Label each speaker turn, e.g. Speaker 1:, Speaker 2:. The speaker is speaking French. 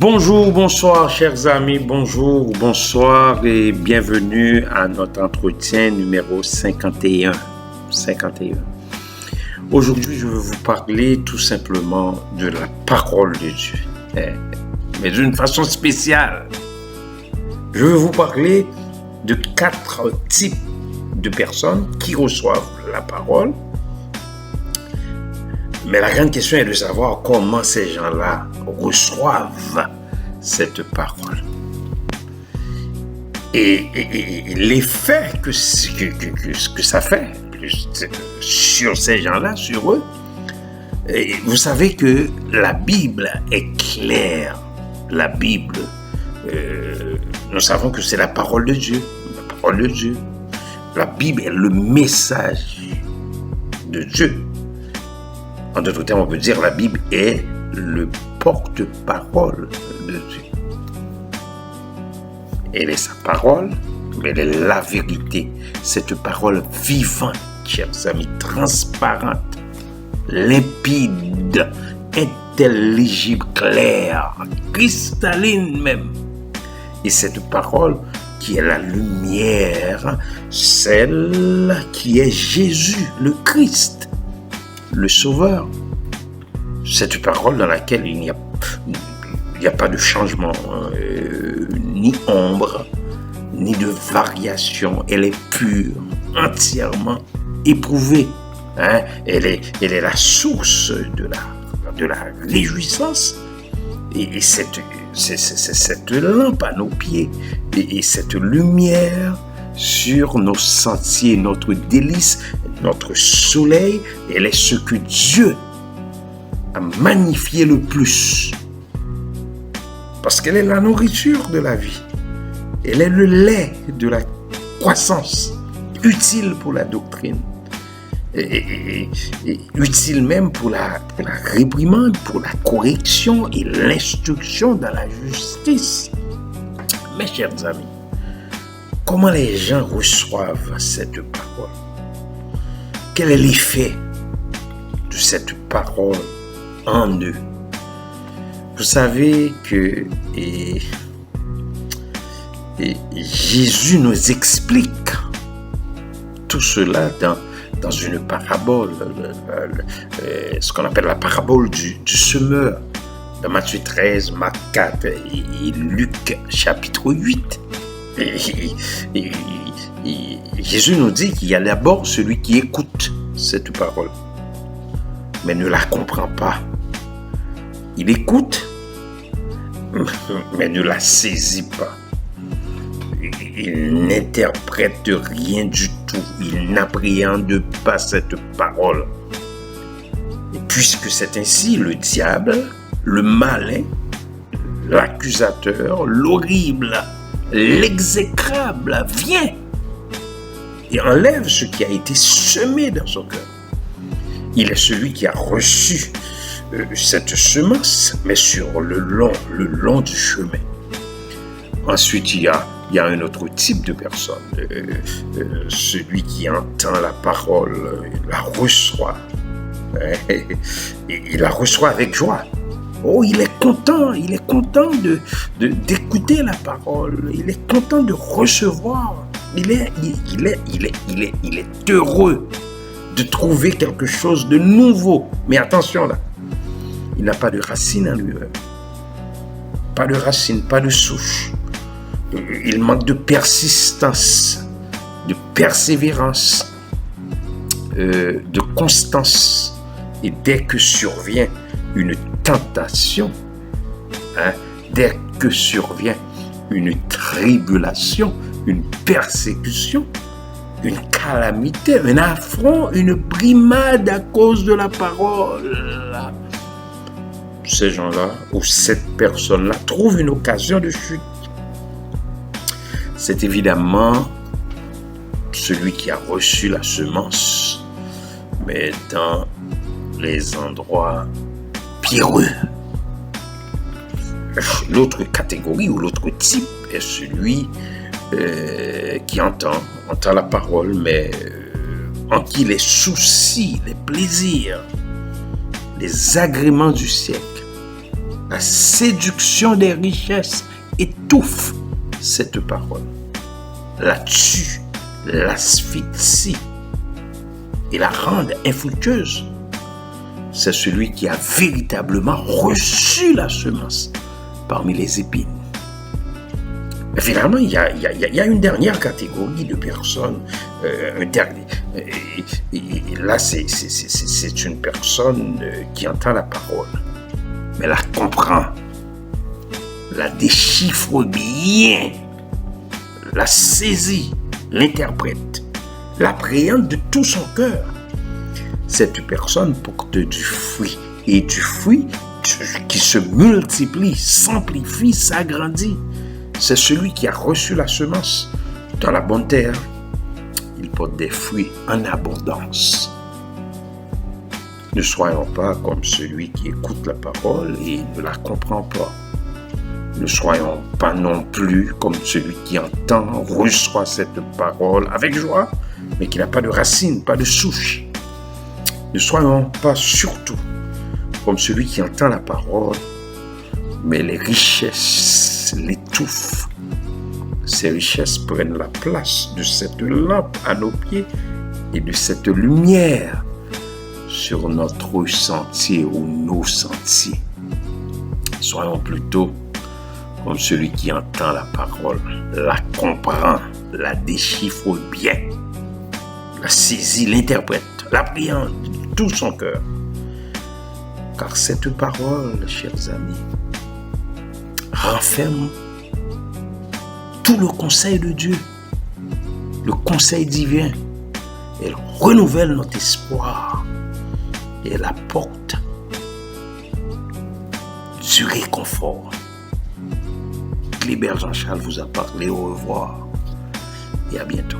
Speaker 1: Bonjour, bonsoir chers amis, bonjour, bonsoir et bienvenue à notre entretien numéro 51. Aujourd'hui, je vais vous parler tout simplement de la parole de Dieu, mais d'une façon spéciale. Je vais vous parler de 4 types de personnes qui reçoivent la parole. Mais la grande question est de savoir comment ces gens-là reçoivent cette parole. Et l'effet que ça fait sur ces gens-là, sur eux, et vous savez que la Bible est claire. La Bible, nous savons que c'est la parole de Dieu. La parole de Dieu. La Bible est le message de Dieu. En d'autres termes, on peut dire que la Bible est le porte-parole de Dieu. Elle est sa parole, mais elle est la vérité. Cette parole vivante, chers amis, transparente, limpide, intelligible, claire, cristalline même. Et cette parole qui est la lumière, celle qui est Jésus, le Christ, le Sauveur. Cette parole dans laquelle il n'y a pas de changement, ni ombre, ni de variation. Elle est pure, entièrement éprouvée. Elle est la source de la réjouissance. Et cette lampe à nos pieds, et cette lumière sur nos sentiers, notre délice, notre soleil, elle est ce que Dieu a magnifié le plus. Parce qu'elle est la nourriture de la vie. Elle est le lait de la croissance, utile pour la doctrine. Et utile même pour la réprimande, pour la correction et l'instruction dans la justice. Mes chers amis, comment les gens reçoivent cette parole? Quel est l'effet de cette parole en eux? Vous savez que Jésus nous explique tout cela dans une parabole, ce qu'on appelle la parabole du semeur, dans Matthieu 13, Marc 4 et Luc chapitre 8. Jésus nous dit qu'il y a d'abord celui qui écoute cette parole, mais ne la comprend pas. Il écoute, mais ne la saisit pas. Il n'interprète rien du tout. Il n'appréhende pas cette parole. Et puisque c'est ainsi, le diable, le malin, l'accusateur, l'horrible, l'exécrable vient et enlève ce qui a été semé dans son cœur. Il est celui qui a reçu cette semence, mais sur le long du chemin. Ensuite, il y a un autre type de personne, celui qui entend la parole, il la reçoit. Il la reçoit avec joie. Oh, il est content d'écouter la parole, il est content de recevoir. Il est heureux de trouver quelque chose de nouveau. Mais attention là, il n'a pas de racine en lui-même. Pas de racine, pas de souche. Il manque de persistance, de persévérance, de constance. Et dès que survient une tentation, dès que survient une tribulation, une persécution, une calamité, un affront, une brimade à cause de la parole, ces gens-là ou cette personne-là trouvent une occasion de chute. C'est évidemment celui qui a reçu la semence, mais dans les endroits pierreux. L'autre catégorie ou l'autre type est celui qui entend la parole, mais en qui les soucis, les plaisirs, les agréments du siècle La séduction des richesses étouffe cette parole, la tue, l'asphyxie et la rend infructueuse. C'est celui qui a véritablement reçu la semence parmi les épines. Mais finalement, il y a une dernière catégorie de personnes. Là, c'est une personne qui entend la parole, mais la comprend, la déchiffre bien, la saisit, l'interprète, l'appréhende de tout son cœur. Cette personne porte du fruit, et du fruit qui se multiplie, s'amplifie, s'agrandit. C'est celui qui a reçu la semence dans la bonne terre. Il porte des fruits en abondance. Ne soyons pas comme celui qui écoute la parole et ne la comprend pas. Ne soyons pas non plus comme celui qui entend, reçoit cette parole avec joie, mais qui n'a pas de racine, pas de souche. Ne soyons pas surtout comme celui qui entend la parole, mais les richesses l'étouffent. Ces richesses prennent la place de cette lampe à nos pieds et de cette lumière sur notre sentier ou nos sentiers. Soyons plutôt comme celui qui entend la parole, la comprend, la déchiffre bien, la saisit, l'interprète, l'appréhende de tout son cœur. Car cette parole, chers amis, renferme tout le conseil de Dieu, le conseil divin. Elle renouvelle notre espoir et elle apporte du réconfort. Clébert Jean-Charles vous a parlé. Au revoir et à bientôt.